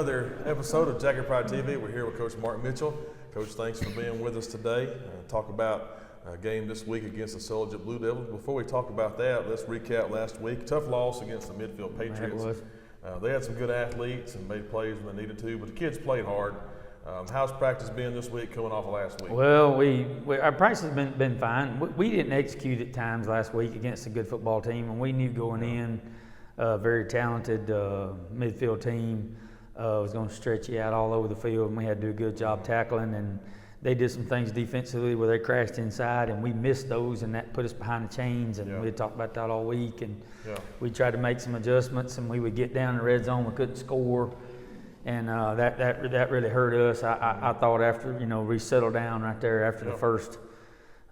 another episode of Jacket Pride TV. We're here with Coach Mark Mitchell. Coach, thanks for being with us today. Talk about a game this week against the Sulligent Blue Devils. Before we talk about that, let's recap last week. Tough loss against the Midfield Patriots. They had some good athletes and made plays when they needed to, but the kids played hard. How's practice been this week coming off of last week? Well, our practice has been fine. We didn't execute at times last week against a good football team, and we knew going in a very talented midfield team was going to stretch you out all over the field, and we had to do a good job tackling. And they did some things defensively where they crashed inside, and we missed those, and that put us behind the chains. And we had talked about that all week, and we tried to make some adjustments, and we would get down in the red zone, we couldn't score. And that really hurt us. I thought after, we settled down right there after the first,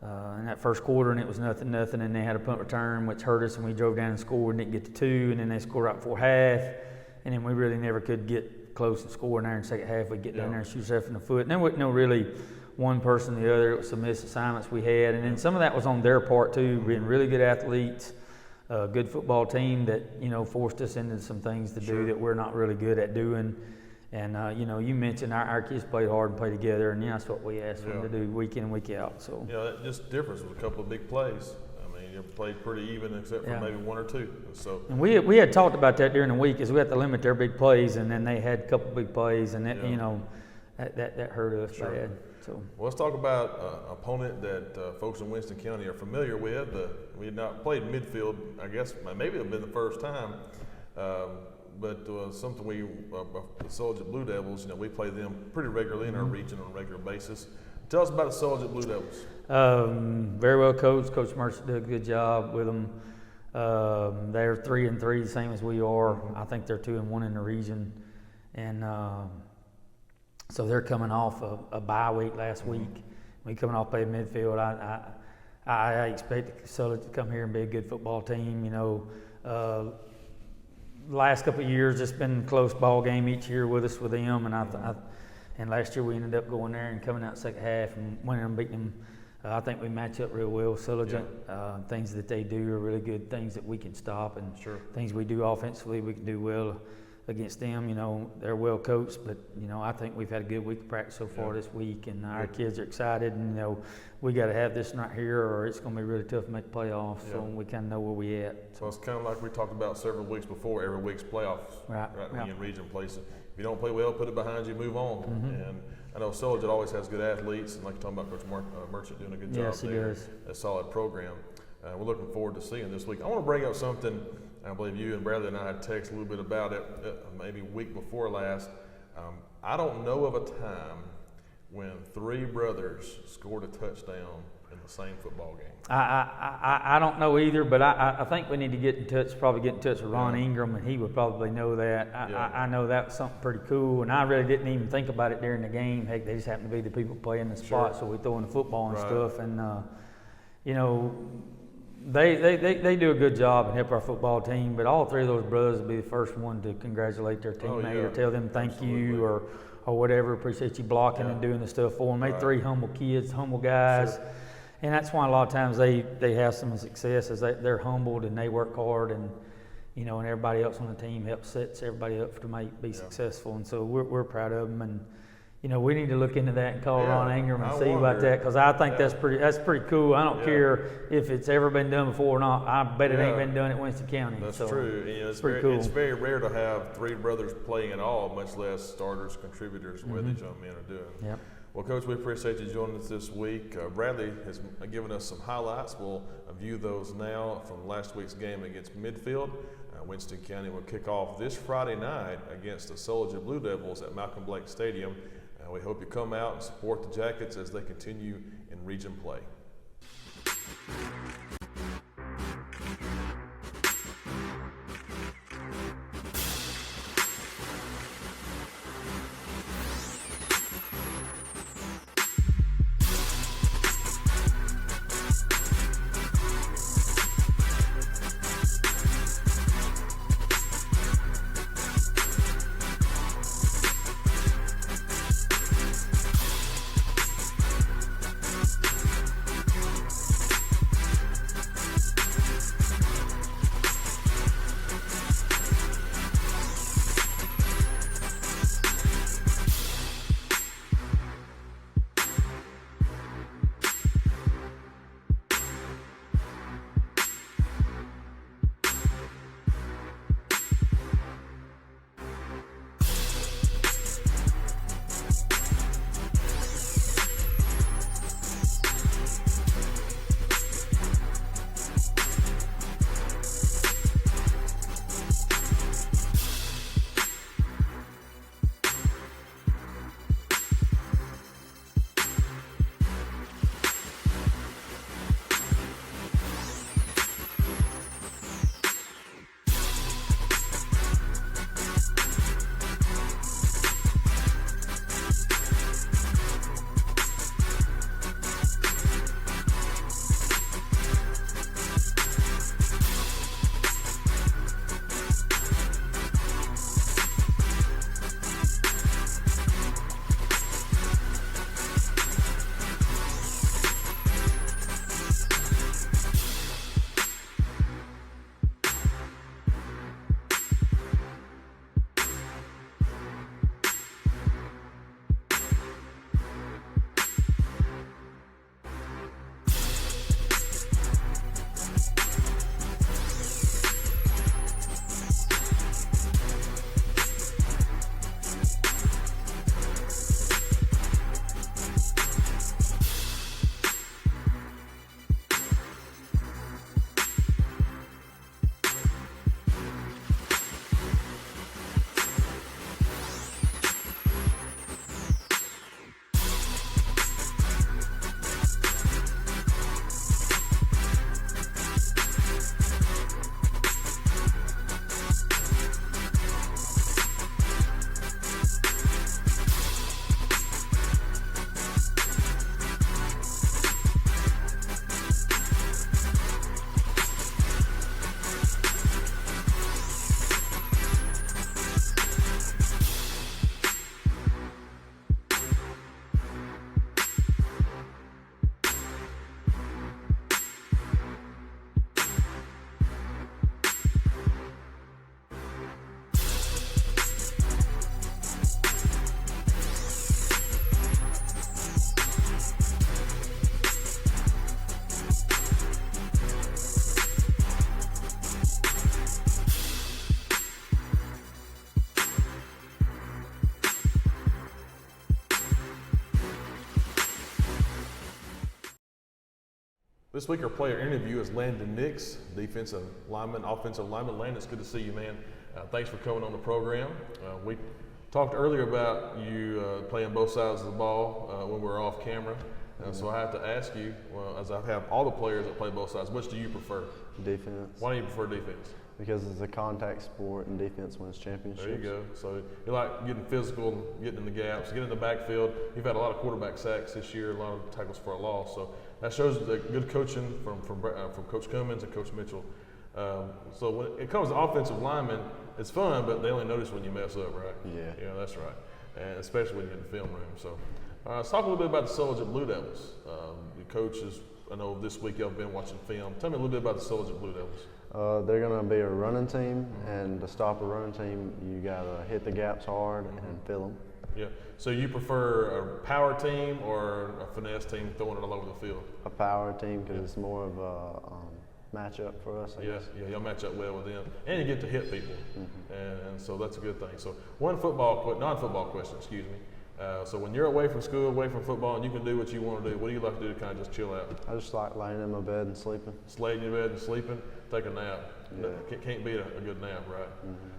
in that first quarter, and it was nothing, and they had a punt return, which hurt us, and we drove down and scored and didn't get to 2, and then they scored right before half, and then we really never could get close to scoring there in the second half. We'd get down there and shoot ourselves in the foot. And there wasn't really one person or the other. It was some missed assignments we had, and then some of that was on their part too, being really good athletes, a good football team that, forced us into some things to do that we're not really good at doing. And, you mentioned our kids played hard and played together, and that's what we asked them to do week in and week out. So that just difference with a couple of big plays. I mean, you played pretty even except for maybe one or two. So and we had talked about that during the week, is we had to limit their big plays, and then they had a couple big plays, and that that hurt us bad. So well, let's talk about an opponent that folks in Winston County are familiar with. We had not played midfield, I guess maybe it would have been the first time. But something the Sulligent Blue Devils, we play them pretty regularly in our region on a regular basis. Tell us about the Sulligent Blue Devils. Very well coached. Coach Mercer did a good job with them. They're 3-3, the same as we are. I think they're 2-1 in the region, and so they're coming off a bye week last week. We coming off playing midfield. I expect Sulligent to come here and be a good football team. Last couple of years, it's been a close ball game each year with them, and last year we ended up going there and coming out second half and winning and beating them. I think we match up real well. Sulligent, things that they do are really good things that we can stop, and things we do offensively we can do well against them. They're well coached, but I think we've had a good week of practice so far this week, and our kids are excited, and we got to have this right here or it's going to be really tough to make the playoffs. So we kind of know where we at. So it's kind of like we talked about several weeks before. Every week's playoffs, right? When you're in region places, if you don't play well, put it behind you, move on. And I know Sulligent always has good athletes, and like you're talking about Coach Merchant doing a good job there. Yes, he does. A solid program. We're looking forward to seeing this week. I want to bring up something. I believe you and Bradley and I had texted a little bit about it, maybe a week before last. I don't know of a time when three brothers scored a touchdown in the same football game. I don't know either, but I think we need to get in touch with Ron Ingram, and he would probably know that. I know that was something pretty cool, and I really didn't even think about it during the game. Heck, they just happened to be the people playing the spot, so we throw in the football and stuff, and They do a good job and help our football team, but all three of those brothers will be the first one to congratulate their teammate or tell them thank you or whatever. Appreciate you blocking and doing the stuff for them. They three humble kids, humble guys, and that's why a lot of times they have some success, is they're humbled and they work hard, and and everybody else on the team helps sets everybody up to be successful, and so we're proud of them. And we need to look into that and call Ron Ingram and see about that, because I think that's pretty cool. I don't care if it's ever been done before or not. I bet it ain't been done at Winston County. That's true. It's pretty cool. It's very rare to have three brothers playing at all, much less starters, contributors, where these young men are doing. Yep. Well, Coach, we appreciate you joining us this week. Bradley has given us some highlights. We'll view those now from last week's game against Midfield. Winston County will kick off this Friday night against the Sulligent Blue Devils at Malcolm Blake Stadium. We hope you come out and support the Jackets as they continue in region play. This week our player interview is Landen Nix, defensive lineman, offensive lineman. Landen, it's good to see you, man. Thanks for coming on the program. We talked earlier about you playing both sides of the ball when we were off camera. So I have to ask you, well, as I have all the players that play both sides, which do you prefer? Defense. Why do you prefer defense? Because it's a contact sport and defense wins championships. There you go. So you like getting physical, getting in the gaps, getting in the backfield. You've had a lot of quarterback sacks this year, a lot of tackles for a loss. So that shows the good coaching from Coach Cummins and Coach Mitchell. So when it comes to offensive linemen, it's fun, but they only notice when you mess up, right? Yeah. Yeah, that's right. And especially when you're in the film room. So let's talk a little bit about the Sulligent Blue Devils. The coaches, I know this week y'all have been watching film. Tell me a little bit about the Sulligent Blue Devils. They're going to be a running team, and to stop a running team, you got to hit the gaps hard and fill them. Yeah. So you prefer a power team or a finesse team throwing it all over the field? A power team because it's more of a matchup for us. I guess. Yeah, y'all match up well with them, and you get to hit people, and so that's a good thing. So one non-football question, excuse me. So when you're away from school, away from football, and you can do what you want to do, what do you like to do to kind of just chill out? I just like laying in my bed and sleeping. Just laying in your bed and sleeping, take a nap. Yeah. Can't beat a good nap, right?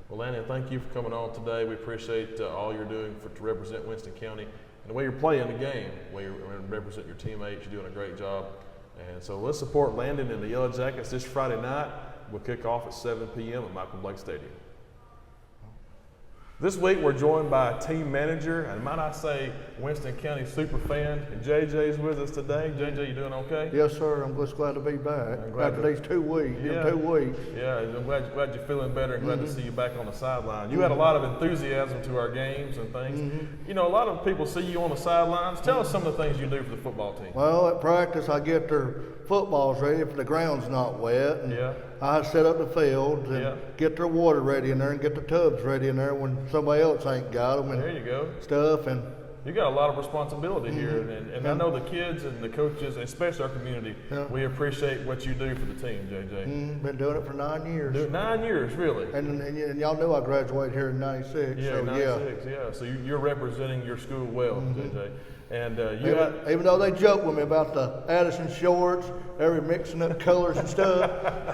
Well, Landen, thank you for coming on today. We appreciate all you're doing to represent Winston County and the way you're playing the game, the way you represent your teammates. You're doing a great job. And so let's support Landen and the Yellow Jackets this Friday night. We'll kick off at 7 p.m. at Michael Blake Stadium. This week we're joined by a team manager, and might I say Winston County superfan. And JJ's with us today. JJ, you doing okay? Yes, sir. I'm just glad to be back after these 2 weeks. Yeah. 2 weeks. Yeah, I'm glad you're feeling better and glad to see you back on the sideline. You had a lot of enthusiasm to our games and things. You know, a lot of people see you on the sidelines. Tell us some of the things you do for the football team. Well, at practice, I get their footballs ready if the ground's not wet. And Yeah. I set up the fields and Yeah. get their water ready in there and get the tubs ready in there when somebody else ain't got them There and you go. stuff. And You got a lot of responsibility here, and I know the kids and the coaches, especially our community, we appreciate what you do for the team, JJ. been doing it for 9 years. 9 years, really? And y'all knew I graduated here in '96. Yeah, so 96, yeah. So you're representing your school well, JJ. And you Even though they joke with me about the Addison shorts, every mixing up colors and stuff.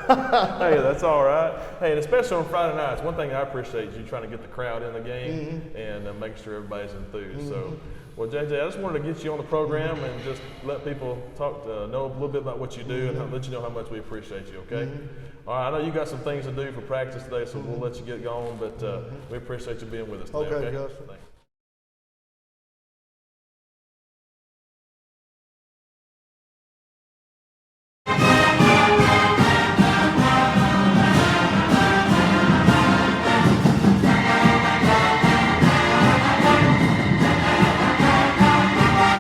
hey, that's all right. Hey, and especially on Friday nights, one thing I appreciate is you trying to get the crowd in the game and make sure everybody's enthused. So, well, JJ, I just wanted to get you on the program and just let people know a little bit about what you do and let you know how much we appreciate you, okay? All right, I know you got some things to do for practice today, so we'll let you get going, but we appreciate you being with us today, Okay, okay? Justin. Thanks.